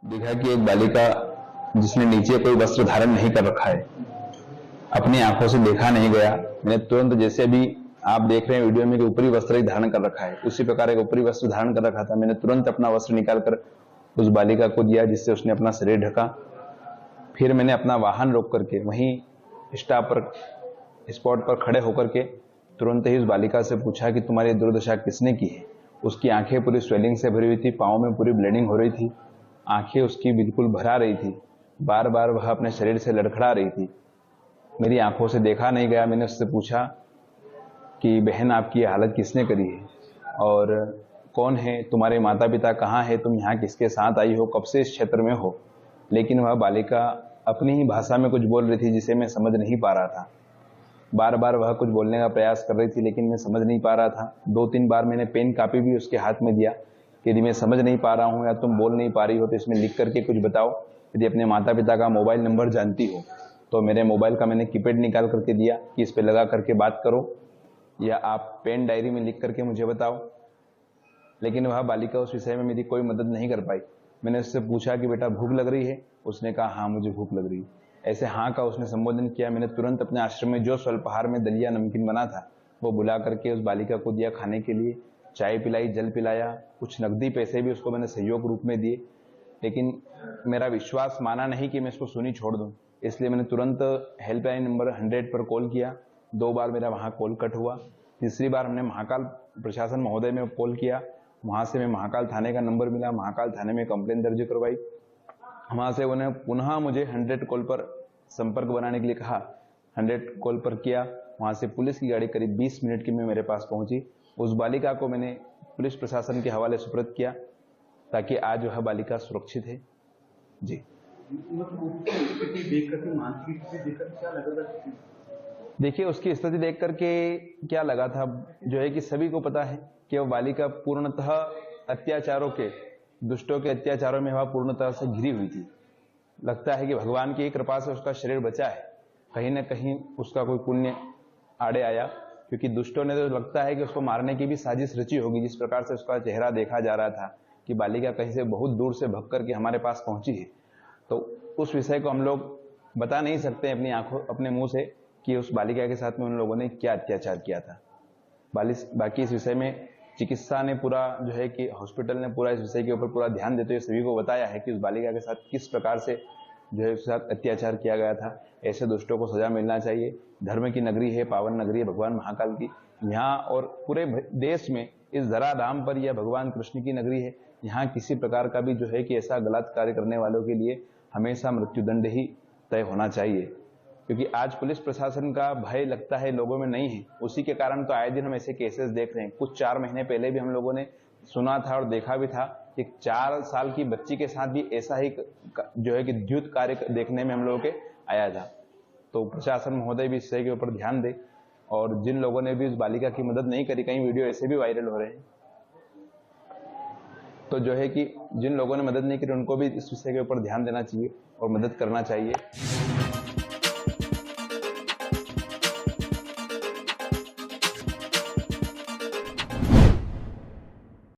देखा कि एक बालिका जिसने नीचे कोई वस्त्र धारण नहीं कर रखा है, अपनी आंखों से देखा नहीं गया। मैंने तुरंत, जैसे अभी आप देख रहे हैं वीडियो में कि ऊपरी वस्त्र ही धारण कर रखा है, उसी प्रकार एक ऊपरी वस्त्र धारण कर रखा था। मैंने तुरंत अपना वस्त्र निकालकर उस बालिका को दिया, जिससे उसने अपना शरीर ढका। फिर मैंने अपना वाहन रोक करके वहीं स्पॉट पर खड़े होकर के तुरंत ही उस बालिका से पूछा कि तुम्हारी दुर्दशा किसने की है। उसकी आंखें पूरी स्वेलिंग से भरी हुई थी, पाँव में पूरी ब्लीडिंग हो रही थी, आंखें उसकी बिल्कुल भरा रही थी, बार बार वह अपने शरीर से लड़खड़ा रही थी। मेरी आंखों से देखा नहीं गया। मैंने उससे पूछा कि बहन, आपकी ये हालत किसने करी है और कौन है तुम्हारे माता पिता, कहाँ है, तुम यहाँ किसके साथ आई हो, कब से इस क्षेत्र में हो। लेकिन वह बालिका अपनी ही भाषा में कुछ बोल रही थी, जिसे मैं समझ नहीं पा रहा था। बार बार वह कुछ बोलने का प्रयास कर रही थी, लेकिन मैं समझ नहीं पा रहा था। 2-3 बार मैंने पेन कापी भी उसके हाथ में दिया कि यदि मैं समझ नहीं पा रहा हूँ या तुम बोल नहीं पा रही हो तो इसमें लिख करके कुछ बताओ। यदि अपने माता पिता का मोबाइल नंबर जानती हो तो मेरे मोबाइल का मैंने कीपैड निकाल करके दिया कि इस पर लगा करके बात करो, या आप पेन डायरी में लिख करके मुझे बताओ। लेकिन वह बालिका उस विषय में मेरी कोई मदद नहीं कर पाई। मैंने उससे पूछा कि बेटा भूख लग रही है, उसने कहा हाँ मुझे भूख लग रही है। ऐसे हाँ का उसने संबोधन किया। मैंने तुरंत अपने आश्रम में जो स्वल्पहार में दलिया नमकीन बना था वो बुला करके उस बालिका को दिया खाने के लिए। चाय पिलाई, जल पिलाया, कुछ नकदी पैसे भी उसको मैंने सहयोग रूप में दिए। लेकिन मेरा विश्वास माना नहीं कि मैं इसको सुनी छोड़ दूं, इसलिए मैंने तुरंत हेल्पलाइन नंबर 100 पर कॉल किया। 2 बार मेरा वहां कॉल कट हुआ। तीसरी बार हमने महाकाल प्रशासन महोदय में कॉल किया। वहां से मैं महाकाल थाने का नंबर मिला, महाकाल थाने में कंप्लेन दर्ज करवाई। वहां से उन्हें पुनः मुझे 100 कॉल पर संपर्क बनाने के लिए कहा। 100 कॉल पर किया। वहां से पुलिस की गाड़ी करीब 20 मिनट की में मेरे पास पहुंची। उस बालिका को मैंने पुलिस प्रशासन के हवाले सुपुर्द किया ताकि आज वह बालिका सुरक्षित है। जी, देखिए उसकी स्थिति देख करके क्या लगा था, जो है कि सभी को पता है कि वह बालिका पूर्णतः अत्याचारों के, दुष्टों के अत्याचारों में वह पूर्णतः से घिरी हुई थी। लगता है कि भगवान की कृपा से उसका शरीर बचा है, कहीं ना कहीं उसका कोई पुण्य आड़े आया, क्योंकि दुष्टों ने तो लगता है कि उसको मारने की भी साजिश रची होगी। जिस प्रकार से उसका चेहरा देखा जा रहा था कि बालिका कहीं से बहुत दूर से भग करके हमारे पास पहुंची है, तो उस विषय को हम लोग बता नहीं सकते अपनी आंखों, अपने मुंह से कि उस बालिका के साथ में उन लोगों ने क्या अत्याचार किया था। बाकी इस विषय में चिकित्सा ने पूरा, जो है कि हॉस्पिटल ने पूरा इस विषय के ऊपर पूरा ध्यान देते हुए सभी को बताया है कि उस बालिका के साथ किस प्रकार से जो है उसके साथ अत्याचार किया गया था। ऐसे दुष्टों को सजा मिलना चाहिए। धर्म की नगरी है, पावन नगरी है भगवान महाकाल की। यहाँ और पूरे देश में इस धरा धाम पर यह भगवान कृष्ण की नगरी है। यहाँ किसी प्रकार का भी जो है कि ऐसा गलत कार्य करने वालों के लिए हमेशा मृत्युदंड ही तय होना चाहिए, क्योंकि आज पुलिस प्रशासन का भय लगता है लोगों में नहीं है। उसी के कारण तो आए दिन हम ऐसे केसेस देख रहे हैं। कुछ 4 महीने पहले भी हम लोगों ने सुना था और देखा भी था कि 4 साल की बच्ची के साथ भी ऐसा ही जो है कि द्युत कार्य देखने में हम लोगों के आया था। तो प्रशासन महोदय भी इस के ऊपर ध्यान दे, और जिन लोगों ने भी उस बालिका की मदद नहीं करी, कई वीडियो ऐसे भी वायरल हो रहे हैं, तो जो है कि जिन लोगों ने मदद नहीं करी उनको भी इस विषय के ऊपर ध्यान देना चाहिए और मदद करना चाहिए।